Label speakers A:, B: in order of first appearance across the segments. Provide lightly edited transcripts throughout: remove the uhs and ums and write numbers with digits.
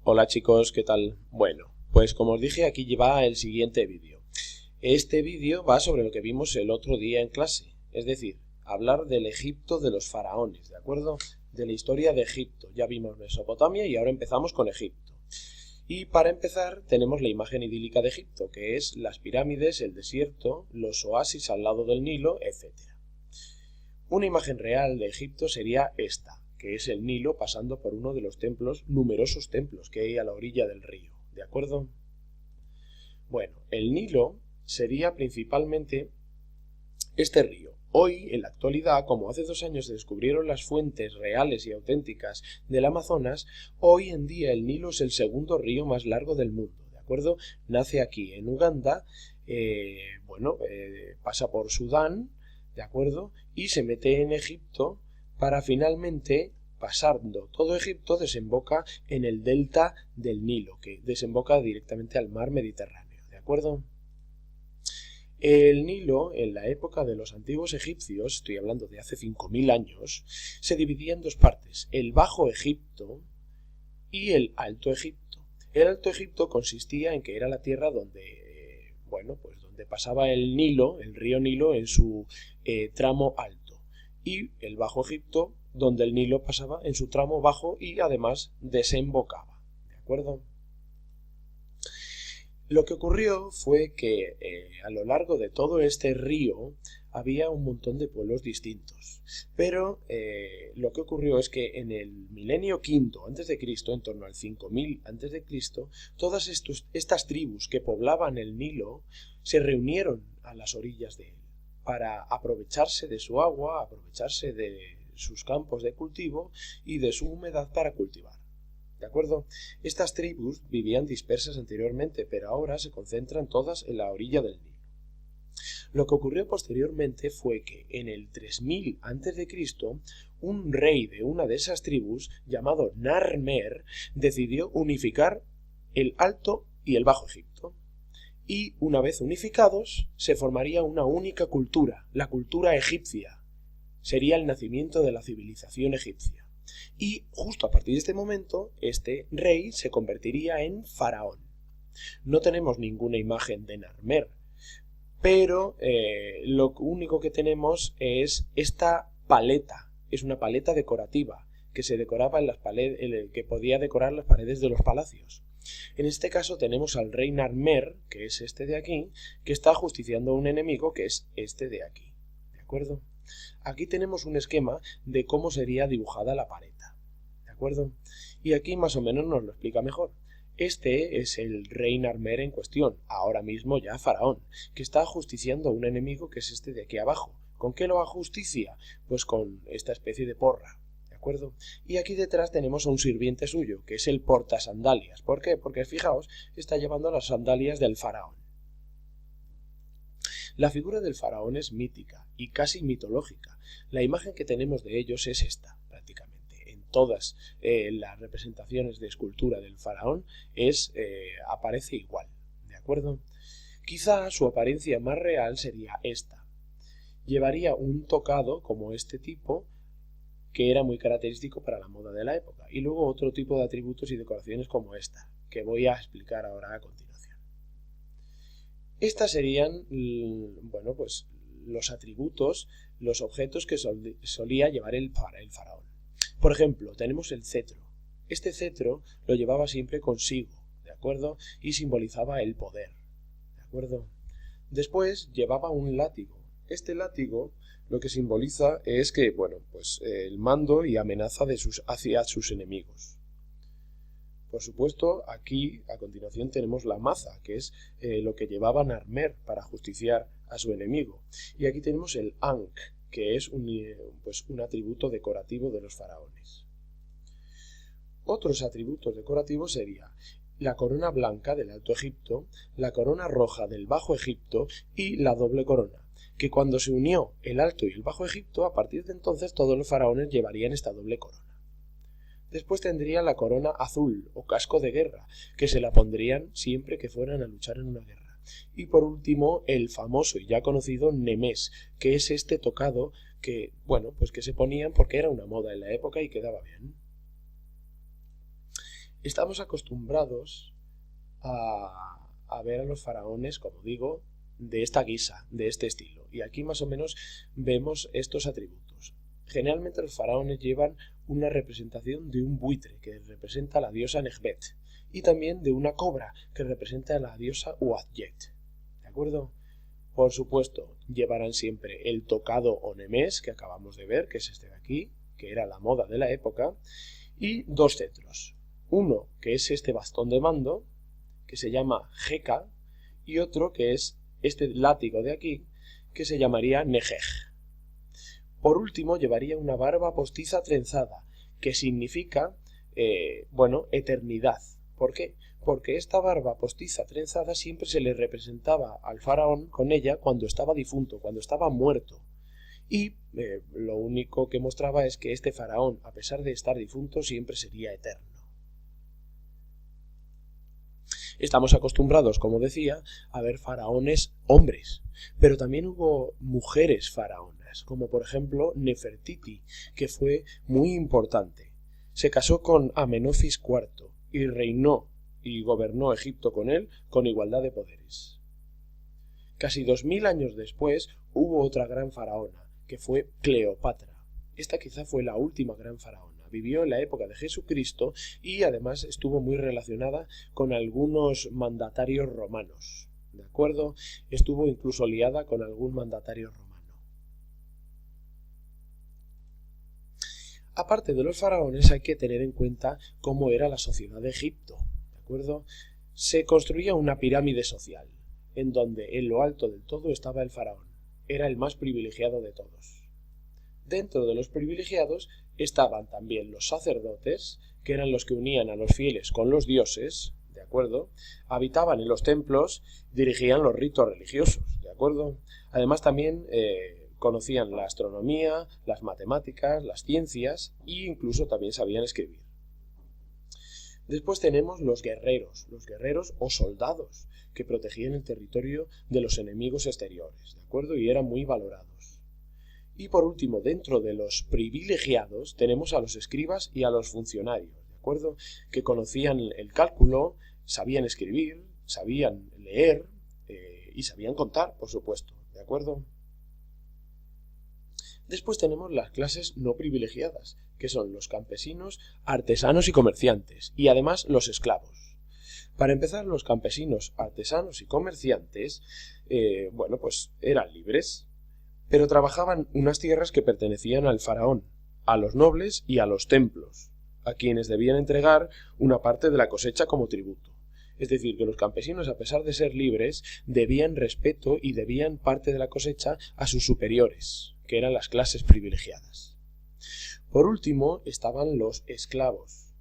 A: Hola chicos, ¿qué tal? Bueno, pues como os dije, aquí lleva el siguiente vídeo. Este vídeo va sobre lo que vimos el otro día en clase, es decir, hablar del Egipto de los faraones, ¿de acuerdo? De la historia de Egipto. Ya vimos Mesopotamia y ahora empezamos con Egipto. Y para empezar tenemos la imagen idílica de Egipto, que es las pirámides, el desierto, los oasis al lado del Nilo, etc. Una imagen real de Egipto sería esta, que es el Nilo pasando por uno de los numerosos templos que hay a la orilla del río, ¿de acuerdo? Bueno, el Nilo sería principalmente este río. Hoy, en la actualidad, como hace 2 años se descubrieron las fuentes reales y auténticas del Amazonas, hoy en día el Nilo es el segundo río más largo del mundo, ¿de acuerdo? Nace aquí en Uganda, pasa por Sudán, ¿de acuerdo? Y se mete en Egipto para finalmente, pasando todo Egipto, desemboca en el delta del Nilo, que desemboca directamente al mar Mediterráneo, ¿de acuerdo? El Nilo, en la época de los antiguos egipcios, estoy hablando de hace 5000 años, se dividía en dos partes, el Bajo Egipto y el Alto Egipto. El Alto Egipto consistía en que era la tierra donde, donde pasaba el Nilo, el río Nilo, en su tramo alto, y el Bajo Egipto, donde el Nilo pasaba en su tramo bajo y además desembocaba, ¿de acuerdo? Lo que ocurrió fue que a lo largo de todo este río había un montón de pueblos distintos, pero lo que ocurrió es que en el milenio quinto antes de Cristo, en torno al 5000 antes de Cristo, todas estas tribus que poblaban el Nilo se reunieron a las orillas de él para aprovecharse de su agua, aprovecharse de sus campos de cultivo y de su humedad para cultivar. ¿De acuerdo? Estas tribus vivían dispersas anteriormente, pero ahora se concentran todas en la orilla del Nilo. Lo que ocurrió posteriormente fue que en el 3000 a.C., un rey de una de esas tribus, llamado Narmer, decidió unificar el Alto y el Bajo Egipto. Y una vez unificados, se formaría una única cultura, la cultura egipcia. Sería el nacimiento de la civilización egipcia. Y justo a partir de este momento, este rey se convertiría en faraón. No tenemos ninguna imagen de Narmer, pero lo único que tenemos es esta paleta. Es una paleta decorativa que se decoraba en las paredes, que podía decorar las paredes de los palacios. En este caso tenemos al rey Narmer, que es este de aquí, que está ajusticiando a un enemigo que es este de aquí. ¿De acuerdo? Aquí tenemos un esquema de cómo sería dibujada la paleta, ¿de acuerdo? Y aquí más o menos nos lo explica mejor. Este es el rey Narmer en cuestión, ahora mismo ya faraón, que está ajusticiando a un enemigo que es este de aquí abajo. ¿Con qué lo ajusticia? Pues con esta especie de porra, ¿de acuerdo? Y aquí detrás tenemos a un sirviente suyo, que es el portasandalias. ¿Por qué? Porque fijaos, está llevando las sandalias del faraón. La figura del faraón es mítica y casi mitológica. La imagen que tenemos de ellos es esta, prácticamente. En todas las representaciones de escultura del faraón aparece igual, ¿de acuerdo? Quizá su apariencia más real sería esta. Llevaría un tocado como este tipo, que era muy característico para la moda de la época, y luego otro tipo de atributos y decoraciones como esta, que voy a explicar ahora a continuación. Estas serían, los atributos, los objetos que solía llevar el faraón. Por ejemplo, tenemos el cetro. Este cetro lo llevaba siempre consigo, ¿de acuerdo? Y simbolizaba el poder, ¿de acuerdo? Después llevaba un látigo. Este látigo lo que simboliza es que, el mando y amenaza hacia sus enemigos. Por supuesto, aquí a continuación tenemos la maza, que es lo que llevaba Narmer para justiciar a su enemigo. Y aquí tenemos el ankh, que es un atributo decorativo de los faraones. Otros atributos decorativos serían la corona blanca del Alto Egipto, la corona roja del Bajo Egipto y la doble corona, que cuando se unió el Alto y el Bajo Egipto, a partir de entonces todos los faraones llevarían esta doble corona. Después tendría la corona azul o casco de guerra, que se la pondrían siempre que fueran a luchar en una guerra. Y por último, el famoso y ya conocido nemés, que es este tocado que se ponían porque era una moda en la época y quedaba bien. Estamos acostumbrados a ver a los faraones, como digo, de esta guisa, de este estilo. Y aquí más o menos vemos estos atributos. Generalmente los faraones llevan una representación de un buitre, que representa a la diosa Nekhbet, y también de una cobra, que representa a la diosa Uadjet. ¿De acuerdo? Por supuesto, llevarán siempre el tocado o nemés, que acabamos de ver, que es este de aquí, que era la moda de la época, y dos cetros. Uno, que es este bastón de mando, que se llama Jeka, y otro, que es este látigo de aquí, que se llamaría Nejej. Por último, llevaría una barba postiza trenzada, que significa, eternidad. ¿Por qué? Porque esta barba postiza trenzada siempre se le representaba al faraón con ella cuando estaba difunto, cuando estaba muerto. Y lo único que mostraba es que este faraón, a pesar de estar difunto, siempre sería eterno. Estamos acostumbrados, como decía, a ver faraones hombres, pero también hubo mujeres faraonas, como por ejemplo Nefertiti, que fue muy importante. Se casó con Amenofis IV y reinó y gobernó Egipto con él con igualdad de poderes. Casi 2000 años después hubo otra gran faraona, que fue Cleopatra. Esta quizá fue la última gran faraona. Vivió en la época de Jesucristo y además estuvo muy relacionada con algunos mandatarios romanos. ¿De acuerdo? Estuvo incluso liada con algún mandatario romano. Aparte de los faraones, hay que tener en cuenta cómo era la sociedad de Egipto. ¿De acuerdo? Se construía una pirámide social, en donde en lo alto del todo estaba el faraón. Era el más privilegiado de todos. Dentro de los privilegiados estaban también los sacerdotes, que eran los que unían a los fieles con los dioses, ¿de acuerdo? Habitaban en los templos, dirigían los ritos religiosos, ¿de acuerdo? Además también conocían la astronomía, las matemáticas, las ciencias e incluso también sabían escribir. Después tenemos los guerreros o soldados, que protegían el territorio de los enemigos exteriores, ¿de acuerdo? Y eran muy valorados. Y por último, dentro de los privilegiados, tenemos a los escribas y a los funcionarios, ¿de acuerdo? Que conocían el cálculo, sabían escribir, sabían leer y sabían contar, por supuesto, ¿de acuerdo? Después tenemos las clases no privilegiadas, que son los campesinos, artesanos y comerciantes, y además los esclavos. Para empezar, los campesinos, artesanos y comerciantes, pues eran libres, pero trabajaban unas tierras que pertenecían al faraón, a los nobles y a los templos, a quienes debían entregar una parte de la cosecha como tributo. Es decir, que los campesinos, a pesar de ser libres, debían respeto y debían parte de la cosecha a sus superiores, que eran las clases privilegiadas. Por último, estaban los esclavos.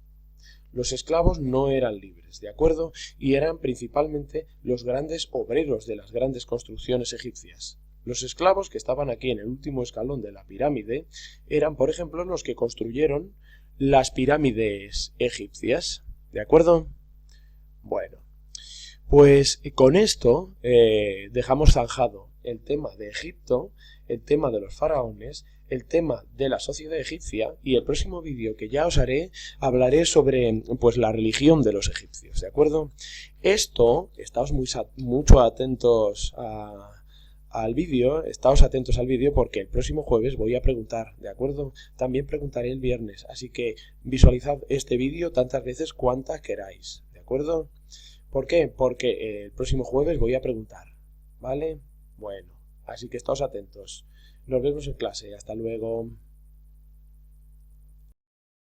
A: Los esclavos no eran libres, ¿de acuerdo? Y eran principalmente los grandes obreros de las grandes construcciones egipcias. Los esclavos que estaban aquí en el último escalón de la pirámide eran, por ejemplo, los que construyeron las pirámides egipcias, ¿de acuerdo? Bueno, pues con esto dejamos zanjado el tema de Egipto, el tema de los faraones, el tema de la sociedad egipcia, y el próximo vídeo que ya os haré, hablaré sobre pues la religión de los egipcios, ¿de acuerdo? Esto, estáos mucho atentos al vídeo, estáos atentos al vídeo porque el próximo jueves voy a preguntar, ¿de acuerdo? También preguntaré el viernes, así que visualizad este vídeo tantas veces cuantas queráis, ¿de acuerdo? ¿Por qué? Porque el próximo jueves voy a preguntar, ¿vale? Bueno, así que estáos atentos. Nos vemos en clase, hasta luego.